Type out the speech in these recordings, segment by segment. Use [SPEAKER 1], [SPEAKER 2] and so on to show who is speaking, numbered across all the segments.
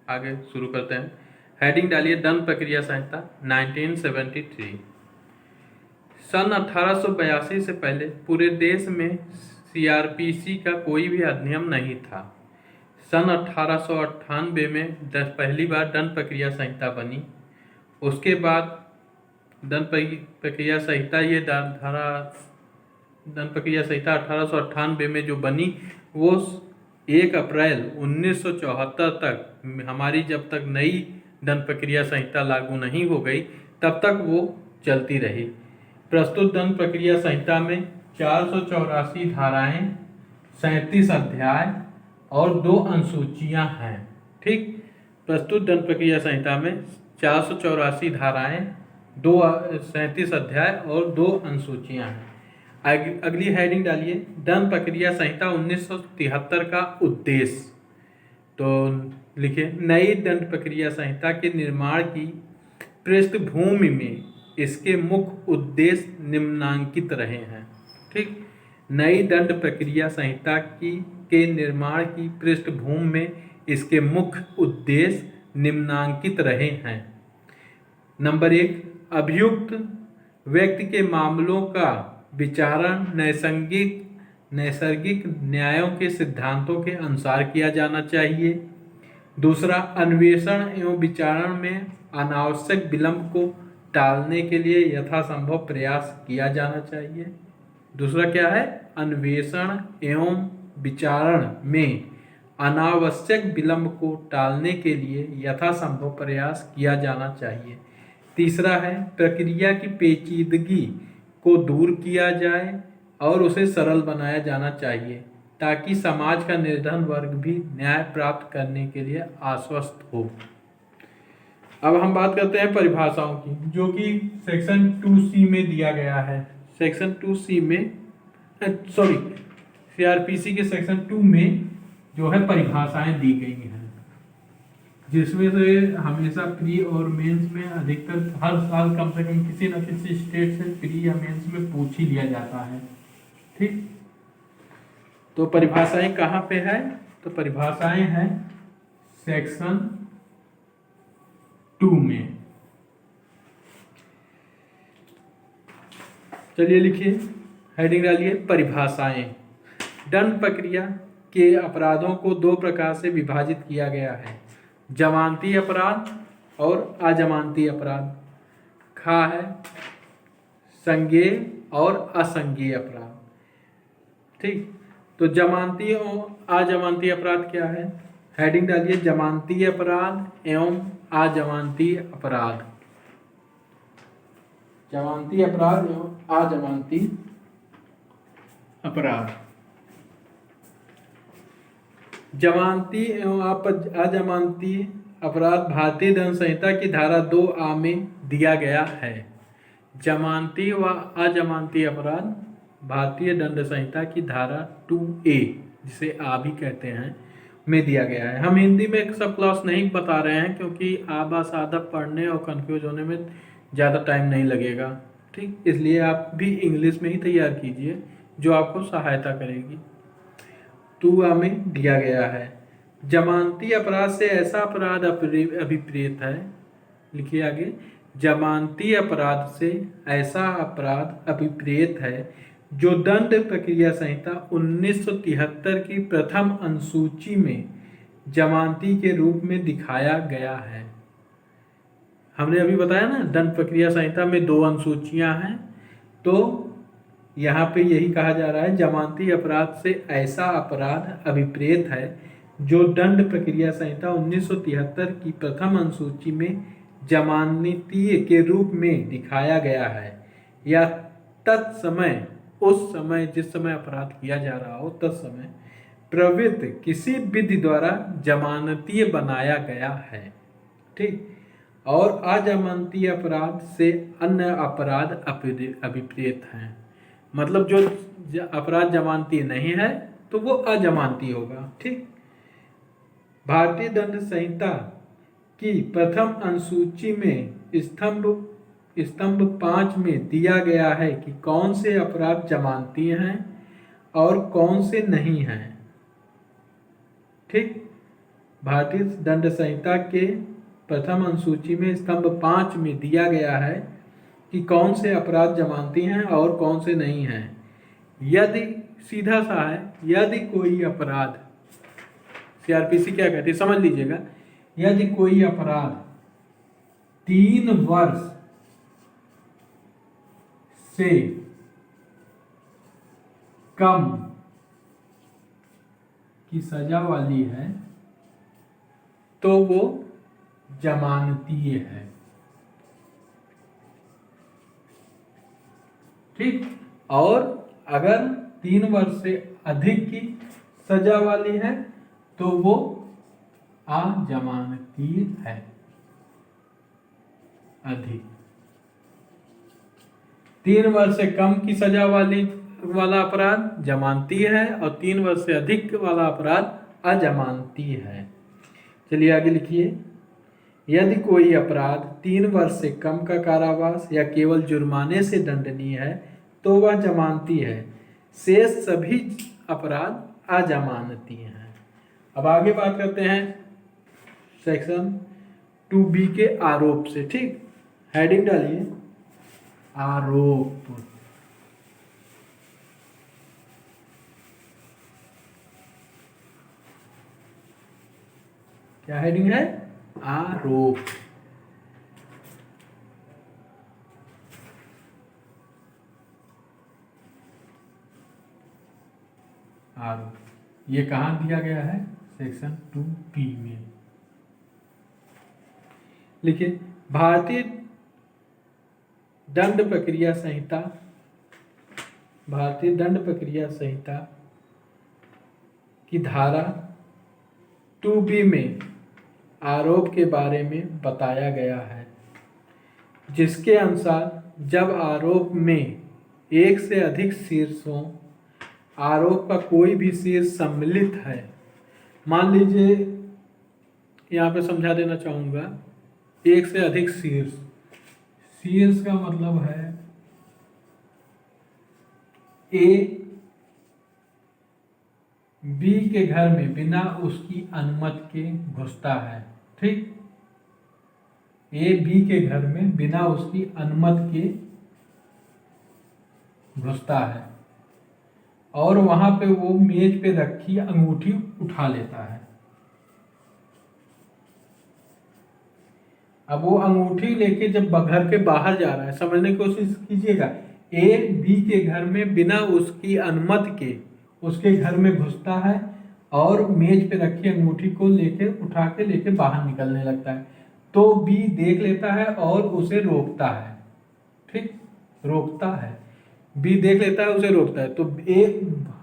[SPEAKER 1] आगे शुरू करते हैं। हेडिंग डालिए दंड प्रक्रिया संहिता 1973। सन 1882 से पहले पूरे देश में सीआरपीसी का कोई भी अधिनियम नहीं था। सन 1898 में पहली बार दंड प्रक्रिया संहिता बनी। उसके बाद दंड प्रक्रिया संहिता दंड प्रक्रिया संहिता 1898 में जो बनी वो 1 अप्रैल 1974 तक, हमारी जब तक नई दंड प्रक्रिया संहिता लागू नहीं हो गई तब तक वो चलती रही। प्रस्तुत दंड प्रक्रिया संहिता में 484 धाराएं, 37 अध्याय और 2 अनुसूचियां हैं। ठीक, प्रस्तुत दंड प्रक्रिया संहिता में 484 धाराएं, 37 अध्याय और 2 अनुसूचियां हैं। अगली हेडिंग डालिए दंड प्रक्रिया संहिता 1973 का उद्देश्य। तो लिखिए नई दंड प्रक्रिया संहिता के निर्माण की पृष्ठभूमि में इसके मुख्य उद्देश्य निम्नांकित रहे हैं। ठीक, नई दंड प्रक्रिया संहिता के निर्माण की पृष्ठभूमि में इसके मुख्य उद्देश्य निम्नांकित रहे हैं। नंबर 1, अभियुक्त व्यक्ति के मामलों का विचारण नैसर्गिक न्यायों के सिद्धांतों के अनुसार किया जाना चाहिए। दूसरा, अन्वेषण एवं विचारण में अनावश्यक विलंब को टालने के लिए यथासंभव प्रयास किया जाना चाहिए। दूसरा क्या है? अन्वेषण एवं विचारण में अनावश्यक विलंब को टालने के लिए यथासंभव प्रयास किया जाना चाहिए। तीसरा है, प्रक्रिया की पेचीदगी को दूर किया जाए और उसे सरल बनाया जाना चाहिए ताकि समाज का निर्धन वर्ग भी न्याय प्राप्त करने के लिए आश्वस्त हो। अब हम बात करते हैं परिभाषाओं की, जो कि सेक्शन 2C में दिया गया है। सेक्शन 2C में सीआरपीसी के सेक्शन 2 में जो है परिभाषाएं दी गई हैं, जिसमें से हमेशा प्री और मेंस में अधिकतर हर साल कम से कम किसी न किसी स्टेट से प्री या मेंस में पूछ ही लिया जाता है। ठीक, तो परिभाषाएं कहाँ पे है? तो परिभाषाएं हैं सेक्शन 2 में। चलिए लिखिए, हेडिंग डालिए परिभाषाएं। दंड प्रक्रिया के अपराधों को 2 प्रकार से विभाजित किया गया है, जमानती अपराध और अजमानती अपराध। खा है संज्ञेय और असंज्ञेय अपराध। ठीक, तो जमानती और अजमानती अपराध क्या है? हेडिंग डालिए जमानती अपराध एवं अजमानती अपराध। जमानती अपराध एवं अजमानती अपराध। जमानती एवं अजमानती अपराध भारतीय दंड संहिता की धारा 2A में दिया गया है। जमानती व अजमानती अपराध भारतीय दंड संहिता की धारा 2A, जिसे आ भी कहते हैं, में दिया गया है। हम हिंदी में एक सब क्लास नहीं बता रहे हैं क्योंकि आबा सादा पढ़ने और कंफ्यूज होने में ज़्यादा टाइम नहीं लगेगा। ठीक, इसलिए आप भी इंग्लिश में ही तैयार कीजिए जो आपको सहायता करेगी। 2A में दिया गया है, जमानती अपराध से ऐसा अपराध अभिप्रेत है। लिखिए आगे, जमानती अपराध से ऐसा अपराध अभिप्रेत है जो दंड प्रक्रिया संहिता 1973 की प्रथम अनुसूची में जमानती के रूप में दिखाया गया है। हमने अभी बताया ना, दंड प्रक्रिया संहिता में 2 अनुसूचियां हैं, तो यहाँ पे यही कहा जा रहा है जमानती अपराध से ऐसा अपराध अभिप्रेत है जो दंड प्रक्रिया संहिता 1973 की प्रथम अनुसूची में जमानती के रूप में दिखाया गया है, या तत्समय, उस समय जिस समय अपराध किया जा रहा हो तत्समय प्रवृत्त किसी विधि द्वारा जमानतीय बनाया गया है। ठीक, और अजमानती अपराध से अन्य अपराध अभिप्रेत हैं। मतलब जो अपराध जमानती नहीं है तो वो अजमानती होगा। ठीक, भारतीय दंड संहिता की प्रथम अनुसूची में स्तंभ 5 में दिया गया है कि कौन से अपराध जमानती हैं और कौन से नहीं हैं। ठीक, भारतीय दंड संहिता के प्रथम अनुसूची में स्तंभ 5 में दिया गया है कि कौन से अपराध जमानती हैं और कौन से नहीं हैं। यदि सीधा सा है, यदि कोई अपराध, सीआरपीसी क्या कहती है समझ लीजिएगा, यदि कोई अपराध 3 वर्ष से कम की सजा वाली है तो वो जमानतीय है। ठीक, और अगर 3 वर्ष से अधिक की सजा वाली है तो वो अजमानतीय है। अधिक 3 वर्ष से कम की सजा वाला अपराध जमानती है और 3 वर्ष से अधिक वाला अपराध अजमानती है। चलिए आगे लिखिए। यदि कोई अपराध 3 वर्ष से कम का कारावास या केवल जुर्माने से दंडनीय है तो वह जमानती है। शेष सभी अपराध अजमानती हैं। अब आगे बात करते हैं सेक्शन 2B के आरोप से। ठीक, हेडिंग डालिए आरोप। क्या हेडिंग है? आरोप। आरोप ये कहाँ दिया गया है? सेक्शन 2B में। लिखिए, भारतीय दंड प्रक्रिया संहिता, भारतीय दंड प्रक्रिया संहिता की धारा 2B में आरोप के बारे में बताया गया है, जिसके अनुसार जब आरोप में एक से अधिक शीर्ष हों, आरोप का कोई भी शीर्ष सम्मिलित है। मान लीजिए, यहाँ पे समझा देना चाहूँगा, एक से अधिक शीर्ष, शीर्ष का मतलब है ए बी के घर में बिना उसकी अनुमति के घुसता है। ठीक, ए बी के घर में बिना उसकी अनुमति के घुसता है और वहां पे वो मेज पे रखी अंगूठी उठा लेता है। अब वो अंगूठी लेके जब घर के बाहर जा रहा है, समझने की कोशिश कीजिएगा, ए बी के घर में बिना उसकी अनुमति के उसके घर में घुसता है और मेज पे रखी अंगूठी को लेके उठा के लेके बाहर निकलने लगता है। तो बी देख लेता है और उसे रोकता है। ठीक, रोकता है, बी देख लेता है, उसे रोकता है। तो ए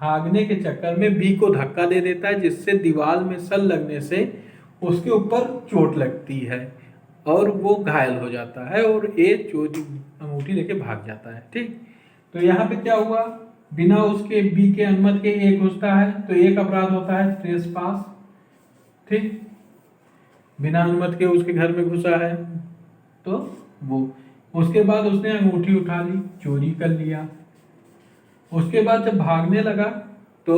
[SPEAKER 1] भागने के चक्कर में बी को धक्का दे देता है, जिससे दीवार में सल लगने से उसके ऊपर चोट लगती है और वो घायल हो जाता है और ए चोरी अंगूठी लेके भाग जाता है। ठीक, तो यहाँ पे क्या हुआ, बिना उसके बी के अनुमति के ए घुसता है तो एक अपराध होता है ट्रेसपास। ठीक, बिना अनुमति के उसके घर में घुसा है तो वो, उसके बाद उसने अंगूठी उठा ली, चोरी कर लिया। उसके बाद जब भागने लगा तो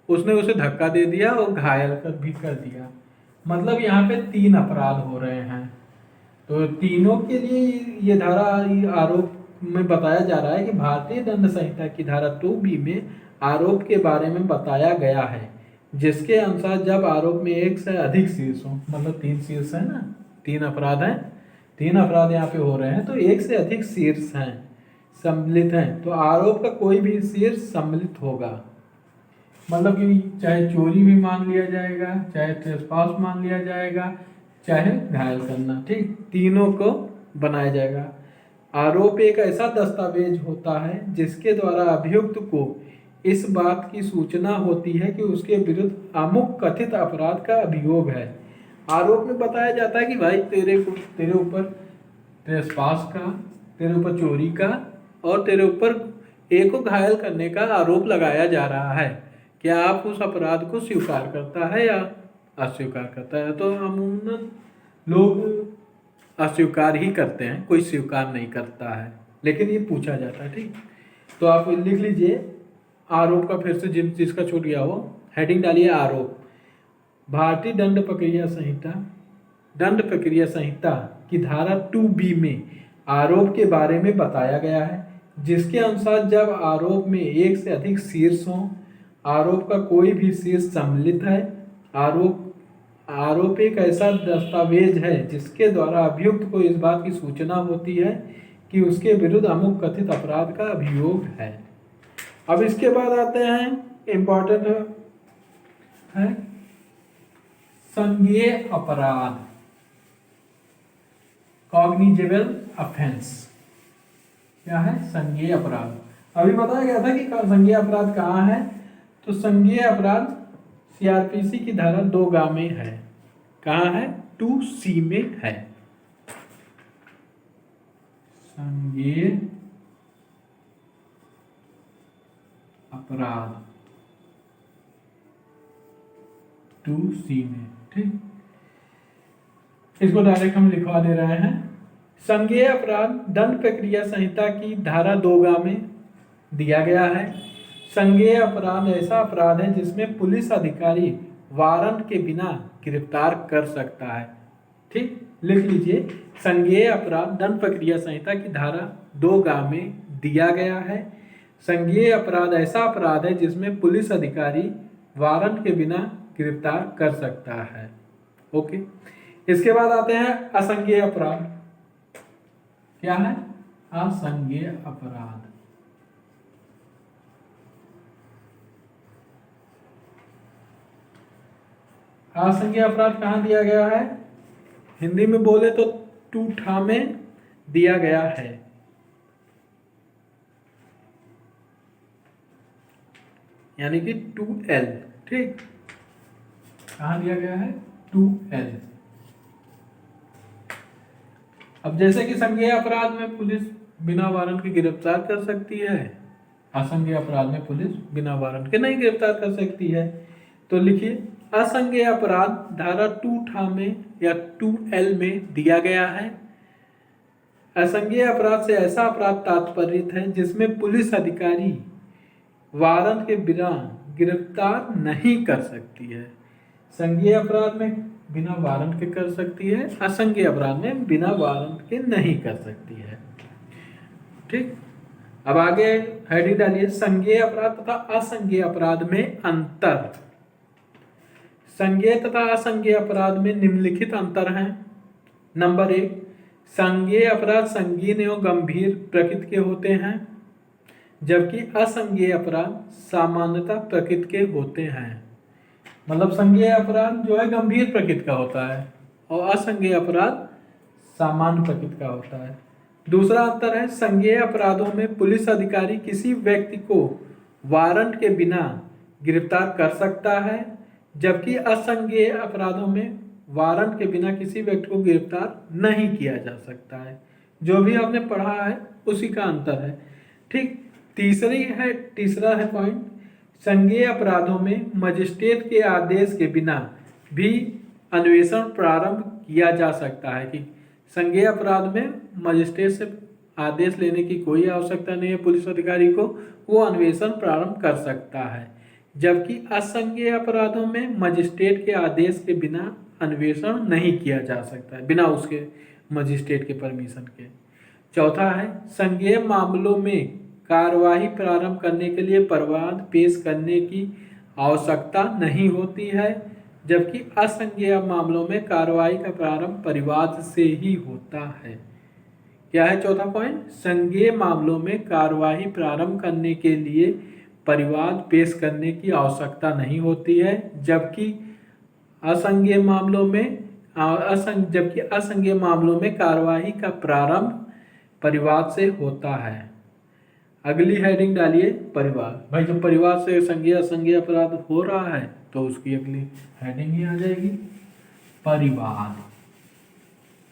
[SPEAKER 1] उसने उसे धक्का दे दिया और घायल भी कर दिया। मतलब यहाँ पे 3 अपराध हो रहे हैं। तो तीनों के लिए ये धारा आरोप में बताया जा रहा है कि भारतीय दंड संहिता की धारा 2B में आरोप के बारे में बताया गया है, जिसके अनुसार जब आरोप में एक से अधिक शीर्ष हो, मतलब 3 शीर्ष है ना, 3 अपराध हैं, 3 अपराध यहाँ पे हो रहे हैं, तो एक से अधिक शीर्ष हैं, सम्मिलित हैं, तो आरोप का कोई भी शीर्ष सम्मिलित होगा। मतलब कि चाहे चोरी भी मान लिया जाएगा, चाहे ट्रेसपास मान लिया जाएगा, चाहे घायल करना। ठीक, तीनों को बनाया जाएगा। आरोप एक ऐसा दस्तावेज होता है जिसके द्वारा अभियुक्त को इस बात की सूचना होती है कि उसके विरुद्ध अमुक कथित अपराध का अभियोग है। आरोप में बताया जाता है कि भाई तेरे ऊपर ट्रेसपास का, तेरे ऊपर चोरी का और तेरे ऊपर एक को घायल करने का आरोप लगाया जा रहा है। क्या आप उस अपराध को स्वीकार करता है या अस्वीकार करता है? तो अमूमन लोग अस्वीकार ही करते हैं, कोई स्वीकार नहीं करता है, लेकिन ये पूछा जाता है। ठीक, तो आप लिख लीजिए आरोप का, फिर से जिसका छूट गया हो हेडिंग डालिए आरोप। भारतीय दंड प्रक्रिया संहिता की धारा 2B में आरोप के बारे में बताया गया है, जिसके अनुसार जब आरोप में एक से अधिक शीर्ष हों, आरोप का कोई भी शीर्ष सम्मिलित है, आरोप एक ऐसा दस्तावेज है जिसके द्वारा अभियुक्त को इस बात की सूचना होती है कि उसके विरुद्ध अमुक कथित अपराध का अभियोग है। अब इसके बाद आते हैं इम्पोर्टेंट है संज्ञेय अपराध, कॉग्निजेबल ऑफेंस। क्या है? संज्ञेय अपराध। अभी बताया गया था कि संज्ञेय अपराध कहाँ है, तो संज्ञेय अपराध सीआरपीसी की धारा 2 में है। कहाँ है? 2C में है। संज्ञेय अपराध 2C में, ठीक। इसको डायरेक्ट हम लिखवा दे रहे हैं। संज्ञेय अपराध दंड प्रक्रिया संहिता की धारा 2 में दिया गया है। संज्ञेय अपराध ऐसा अपराध है जिसमें पुलिस अधिकारी वारंट के बिना गिरफ्तार कर सकता है, ठीक। लिख लीजिए, संज्ञेय अपराध दंड प्रक्रिया संहिता की धारा 2 में दिया गया है। संज्ञेय अपराध ऐसा अपराध है जिसमें पुलिस अधिकारी वारंट के बिना गिरफ्तार कर सकता है। ओके, इसके बाद आते हैं असंज्ञेय अपराध। क्या है? असंज्ञेय अपराध। असंज्ञेय अपराध कहाँ दिया गया है? हिंदी में बोले तो 2ठा में दिया गया है। यानी कि 2L, ठीक। कहाँ दिया गया है? 2L। अब जैसे कि संज्ञेय अपराध में पुलिस बिना वारंट के गिरफ्तार कर सकती है, असंज्ञेय अपराध में पुलिस बिना वारंट के नहीं गिरफ्तार कर सकती है। तो लिखिए, असंज्ञेय अपराध धारा 2ठा में या 2L में दिया गया है। असंज्ञेय अपराध से ऐसा अपराध तात्पर्य है जिसमें पुलिस अधिकारी वारंट के बिना गिरफ्तार नहीं कर सकती है। संज्ञेय अपराध में बिना वारंट के कर सकती है, असंज्ञेय अपराध में बिना वारंट के नहीं कर सकती है, ठीक। अब आगे हेडिंग डालिए, संज्ञेय अपराध तथा असंज्ञेय अपराध में अंतर। संज्ञेय तथा असंज्ञेय अपराध में निम्नलिखित अंतर हैं। नंबर 1, संज्ञेय अपराध संगीन एवं गंभीर प्रकृति के होते हैं, जबकि असंज्ञेय अपराध सामान्यतः प्रकृति के होते हैं। मतलब संज्ञेय अपराध जो है गंभीर प्रकृति का होता है और असंज्ञेय अपराध सामान्य प्रकृति का होता है। दूसरा अंतर है, संज्ञेय अपराधों में पुलिस अधिकारी किसी व्यक्ति को वारंट के बिना गिरफ्तार कर सकता है, जबकि असंज्ञेय अपराधों में वारंट के बिना किसी व्यक्ति को गिरफ्तार नहीं किया जा सकता है। जो भी आपने पढ़ा है उसी का अंतर है, ठीक। तीसरा है पॉइंट, संज्ञेय अपराधों में मजिस्ट्रेट के आदेश के बिना भी अन्वेषण प्रारंभ किया जा सकता है। कि संज्ञेय अपराध में मजिस्ट्रेट से आदेश लेने की कोई आवश्यकता नहीं है पुलिस अधिकारी को, वो अन्वेषण प्रारंभ कर सकता है, जबकि असंज्ञेय अपराधों में मजिस्ट्रेट के आदेश के बिना अन्वेषण नहीं किया जा सकता है, बिना उसके मजिस्ट्रेट के परमिशन के। चौथा है, संज्ञेय मामलों में कार्यवाही प्रारंभ करने के लिए परिवाद पेश करने की आवश्यकता नहीं होती है, जबकि असंज्ञेय मामलों में कार्यवाही का प्रारंभ परिवाद से ही होता है। क्या है चौथा पॉइंट? संज्ञेय मामलों में कार्यवाही प्रारंभ करने के लिए परिवाद पेश करने की आवश्यकता नहीं होती है, जबकि असंज्ञेय मामलों में कार्यवाही का प्रारंभ परिवाद से होता है। अगली हेडिंग डालिए, परिवाद। भाई जब परिवाद से संज्ञेय असंज्ञेय अपराध हो रहा है तो उसकी अगली हेडिंग ही आ जाएगी परिवाद।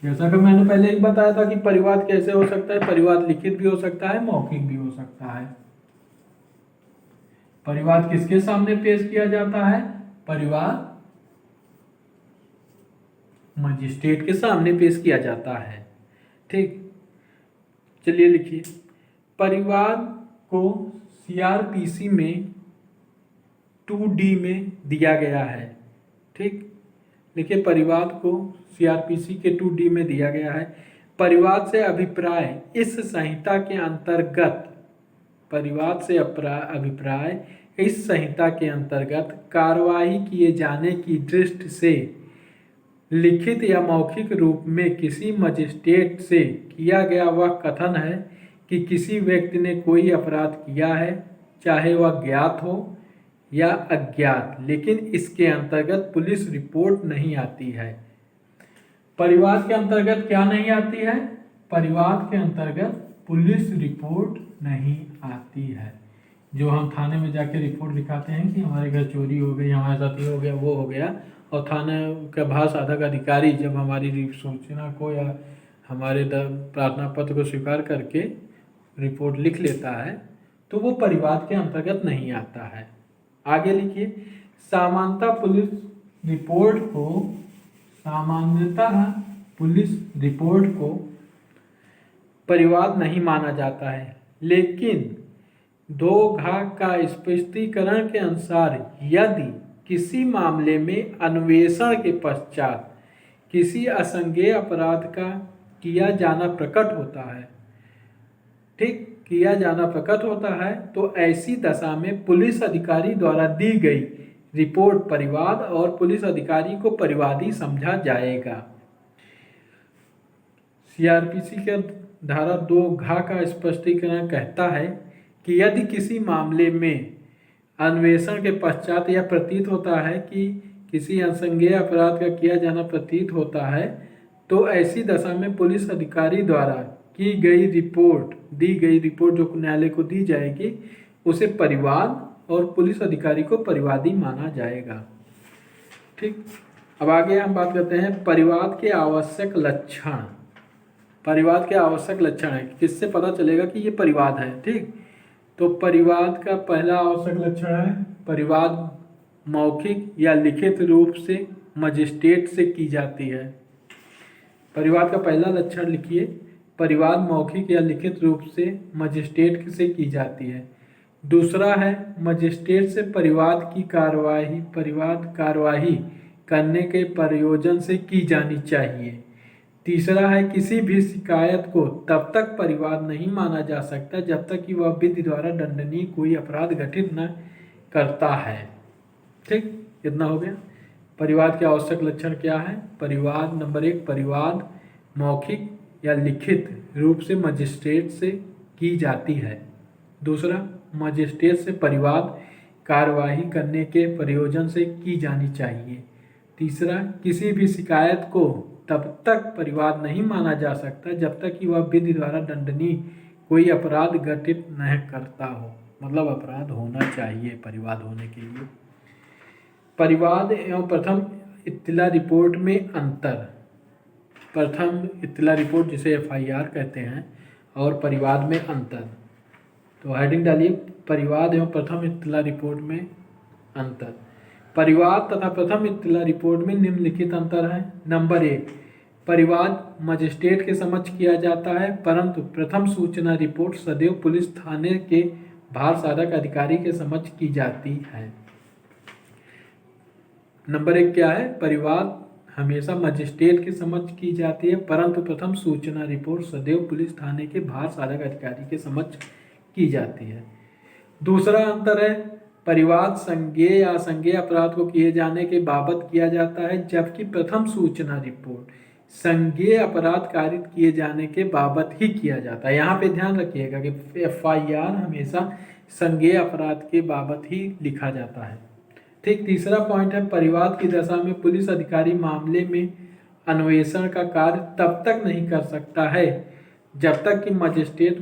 [SPEAKER 1] जैसा कि मैंने पहले ही बताया था कि परिवाद कैसे हो सकता है, परिवाद लिखित भी हो सकता है, मौखिक भी हो सकता है। परिवाद किसके सामने पेश किया जाता है? परिवाद मजिस्ट्रेट के सामने पेश किया जाता है, ठीक। चलिए लिखिए, परिवाद को सीआरपीसी में 2D में दिया गया है, ठीक। देखिए परिवाद को सीआरपीसी के 2D में दिया गया है। परिवाद से अभिप्राय इस संहिता के अंतर्गत, परिवाद से अभिप्राय इस संहिता के अंतर्गत कार्रवाई किए जाने की दृष्टि से लिखित या मौखिक रूप में किसी मजिस्ट्रेट से किया गया वह कथन है कि किसी व्यक्ति ने कोई अपराध किया है, चाहे वह ज्ञात हो या अज्ञात, लेकिन इसके अंतर्गत पुलिस रिपोर्ट नहीं आती है। परिवाद के अंतर्गत क्या नहीं आती है? परिवाद के अंतर्गत पुलिस रिपोर्ट नहीं आती है। जो हम थाने में जाके रिपोर्ट दिखाते हैं कि हमारे घर चोरी हो गई, हमारे साथ ये हो गया, वो हो गया, और थाने का भाषाधक अधिकारी जब हमारी सूचना को या हमारे प्रार्थना पत्र को स्वीकार करके रिपोर्ट लिख लेता है तो वो परिवाद के अंतर्गत नहीं आता है। आगे लिखिए, सामान्यतः पुलिस रिपोर्ट को परिवाद नहीं माना जाता है, लेकिन 2 का स्पष्टीकरण के अनुसार यदि किसी मामले में अन्वेषण के पश्चात किसी असंज्ञेय अपराध का किया जाना प्रकट होता है, तो ऐसी दशा में पुलिस अधिकारी द्वारा दी गई रिपोर्ट परिवाद और पुलिस अधिकारी को परिवादी समझा जाएगा। सीआरपीसी के धारा 2 का स्पष्टीकरण कहता है कि यदि किसी मामले में अन्वेषण के पश्चात यह प्रतीत होता है कि किसी असंज्ञेय अपराध का किया जाना प्रतीत होता है, तो ऐसी दशा में पुलिस अधिकारी द्वारा दी गई रिपोर्ट जो न्यायालय को दी जाएगी, उसे परिवाद और पुलिस अधिकारी को परिवादी माना जाएगा। ठीक, अब आगे हम बात करते हैं परिवाद के आवश्यक लक्षण। परिवाद के आवश्यक लक्षण है, किससे पता चलेगा कि ये परिवाद है। ठीक, तो परिवाद का पहला आवश्यक लक्षण है परिवाद मौखिक या लिखित रूप से मजिस्ट्रेट से की जाती है। परिवाद का पहला लक्षण लिखिए, परिवाद मौखिक या लिखित रूप से मजिस्ट्रेट से की जाती है। दूसरा है मजिस्ट्रेट से परिवाद कार्यवाही करने के प्रयोजन से की जानी चाहिए। तीसरा है किसी भी शिकायत को तब तक परिवाद नहीं माना जा सकता जब तक कि वह विधि द्वारा दंडनीय कोई अपराध घटित न करता है। ठीक, इतना हो गया। परिवाद के आवश्यक लक्षण क्या है? परिवाद नंबर 1, परिवाद मौखिक या लिखित रूप से मजिस्ट्रेट से की जाती है। दूसरा, मजिस्ट्रेट से परिवाद कार्यवाही करने के प्रयोजन से की जानी चाहिए। तीसरा, किसी भी शिकायत को तब तक परिवाद नहीं माना जा सकता जब तक कि वह विधि द्वारा दंडनीय कोई अपराध घटित न करता हो, मतलब अपराध होना चाहिए परिवाद होने के लिए। परिवाद एवं प्रथम इत्तला रिपोर्ट में अंतर। प्रथम इत्तला रिपोर्ट जिसे FIR कहते हैं और परिवाद में अंतर। तो हेडिंग डालिए, परिवाद एवं प्रथम इत्तला रिपोर्ट में अंतर। परिवाद तथा प्रथम इत्तला रिपोर्ट में निम्नलिखित अंतर है। नंबर 1, परिवाद मजिस्ट्रेट के समक्ष किया जाता है, परंतु प्रथम सूचना रिपोर्ट सदैव पुलिस थाने के भार साधक अधिकारी के समक्ष की जाती है। नंबर 1 क्या है? परिवाद हमेशा मजिस्ट्रेट के समक्ष की जाती है, परंतु प्रथम सूचना रिपोर्ट सदैव पुलिस थाने के भार साधक अधिकारी के समक्ष की जाती है। दूसरा अंतर है, परिवाद संज्ञेय या असंज्ञेय अपराध को किए जाने के बाबत किया जाता है, जबकि प्रथम सूचना रिपोर्ट संज्ञेय अपराध कारित किए जाने के बाबत ही किया जाता है। यहाँ पे ध्यान रखिएगा कि FIR हमेशा संज्ञेय अपराध के बाबत ही लिखा जाता है। ठीक, तीसरा पॉइंट है, परिवाद की दशा में पुलिस अधिकारी मामले में अन्वेषण का कार्य तब तक नहीं कर सकता है जब तक कि मजिस्ट्रेट